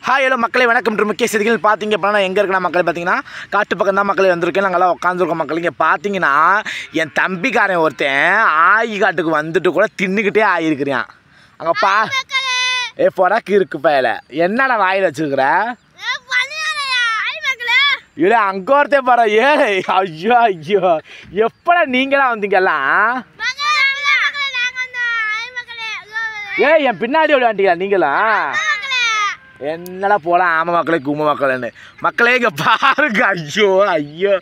Hi hello மக்களே வணக்கம். முக்கிய செய்திகள் பார்த்தீங்க அப்படின்னா எங்கே இருக்குன்னா மக்களே பார்த்தீங்கன்னா காட்டு பக்கம் தான் மக்களே வந்திருக்கேன். நாங்கள்லாம் உட்காந்துருக்கோம் மக்கள். இங்கே பார்த்தீங்கன்னா என் தம்பிக்காரன் ஒருத்தன் ஆயி காட்டுக்கு வந்துட்டு கூட தின்னுக்கிட்டே ஆகிருக்கிறான். அங்கே பொடக்கு இருக்கு பயல என்னடா வாயில் வச்சுருக்குற இல்லை அங்கே ஒருத்தன் பாரு. ஐயோ ஐயோ எப்படா நீங்களாம் வந்தீங்கலாம்? என் பின்னாடி விளையாண்டீங்களா நீங்களாம்? என்னடா போகலாம் ஆமாம் மக்களே கும்ப மக்கள்னு மக்களே இங்கே பாருங்க. ஐயோ ஐயோ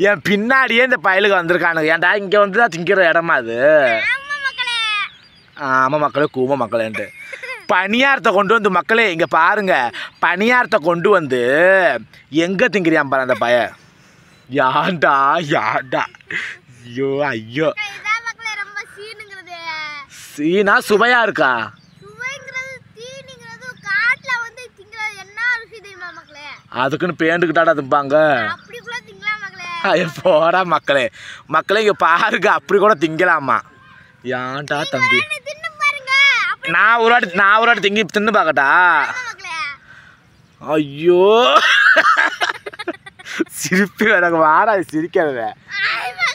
என் பின்னாடியே இந்த பயலுக்கு வந்திருக்கானுங்க. ஏன்டா இங்கே வந்து தான் திங்கிற இடமா அது? ஆமாம் மக்களே கூம மக்களேன்ட்டு பனியாரத்தை கொண்டு வந்து மக்களே இங்கே பாருங்க. பனியாரத்தை கொண்டு வந்து எங்கே திங்கிறியான் பாரு அந்த பய. யாண்டா யாண்டா ஐயோ ஐயோ சீனா சுவையா இருக்கா? அதுக்குன்னு பேண்டுக்கிட்டாடா திம்பாங்க. போடா மக்களே மக்களே இங்கே பாருங்க அப்படி கூட திங்கலாமா? ஏன்டா தம்பி நான் ஒரு வாட்டி தின்னு பார்க்கட்டா? ஐயோ சிரிப்பு எனக்கு வாடா சிரிக்கிறத.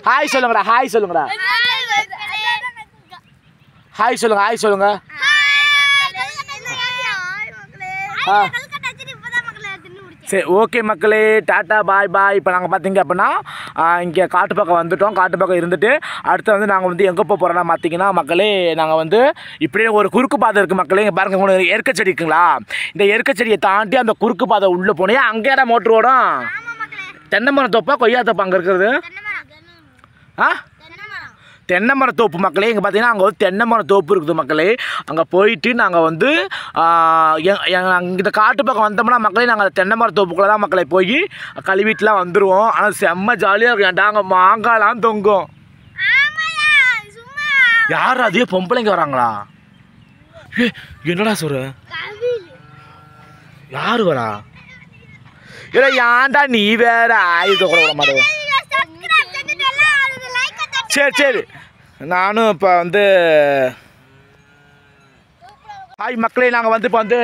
ஹாய் சொல்லுங்கடா ஹாய் சொல்லுங்கடா ஹாய் சொல்லுங்க ஹாய் சொல்லுங்க. சரி ஓகே மக்களே டாட்டா பாய் பாய். இப்போ நாங்கள் பார்த்தீங்க அப்படின்னா இங்கே காட்டு பக்கம் வந்துவிட்டோம். காட்டு பக்கம் இருந்துட்டு அடுத்து வந்து நாங்கள் வந்து எங்கே போகிறோன்னா பார்த்தீங்கன்னா மக்களே நாங்கள் வந்து இப்படியே ஒரு குறுக்கு பாதை இருக்குது மக்களே. இங்கே பாருங்க உங்களுக்கு எருக்கச்செடி இருக்குங்களா? இந்த எருக்கச்செடியை தாண்டி அந்த குறுக்கு பாதை உள்ளே போனே அங்கே தான் மோட்ரு ஓடும். தென்னை மரம் தோப்பா கொய்யா தோப்பா அங்கே இருக்கிறது? தென்னை மர தோப்பு மக்களே. இங்கே பார்த்தீங்கன்னா அங்கே வந்து தென்னை மர தோப்பு இருக்குது மக்களே. அங்கே போயிட்டு நாங்கள் வந்து இந்த காட்டு பக்கம் வந்தோம்னா மக்களே நாங்கள் தென்னை மர தோப்புக்குள்ளே தான் மக்களை போய் கழுவிட்டுலாம் வந்துடுவோம். ஆனால் செம்ம ஜாலியாக இருக்கும். ஏன்டா அங்கே மாங்காய்லாம் தொங்கும். யாரும் அதே பொம்பளைங்க வராங்களா? என்னடா சொல்ற? யாரு வரா? இல்லை ஏன்டா நீ வேற ஆயுத கூட விட மாட்டேன். சரி சரி நானும் இப்போ வந்து ஹாய் மக்களே நாங்கள் வந்து இப்போ வந்து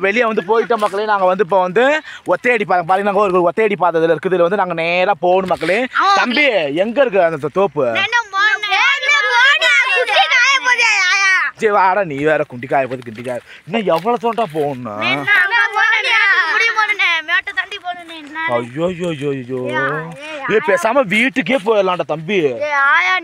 வெளியே வந்து போயிட்டோம் மக்களே. நாங்கள் வந்து இப்போ வந்து ஒத்தையடி பாருங்க நாங்கள் ஒரு ஒத்தையடி பாதத்தில் இருக்குது. இதில் வந்து நாங்கள் நேராக போகணும் மக்களே. தம்பி எங்கே இருக்குது அந்த தோப்பு? சரி வாடா நீ வேற குண்டி காய போது கிண்டி காய இன்னும் எவ்வளோ தோண்டா போகணும்னா? ஐயோ ஐயோ ஐயோ ஏ பேசாம வீட்டுக்கே போயிடலாம்டா தம்பி.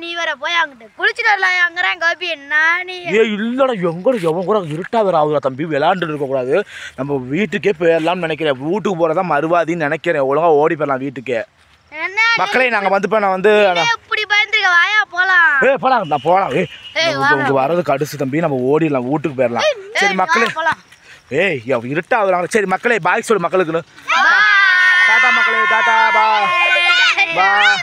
நீ வேற போய் அங்கிட்டு குளிச்சுட்டு வரலாம் கோபி. என்ன நீ ஏ இல்லடா எங்கூட எவன் கூட இருட்டா வேற ஆகுதா தம்பி. விளையாண்டு இருக்க கூடாது. நம்ம வீட்டுக்கே போயிடலாம்னு நினைக்கிறேன். வீட்டுக்கு போறதா மறுவாதின்னு நினைக்கிறேன். ஒழுங்கா ஓடி போயிடலாம் வீட்டுக்கே. மக்களே நாங்க வந்து இப்போ நான் வந்து போலாம் நான் போலாம். உங்க வர்றது கடுசு தம்பி. நம்ம ஓடிடலாம் வீட்டுக்கு போயிடலாம். சரி மக்களே ஏய் இருட்டா ஆகுறாங்க. சரி மக்களே பாய் சொல்லு மக்களுக்கு. டாடா மக்களே டாடா பாய் பாய்.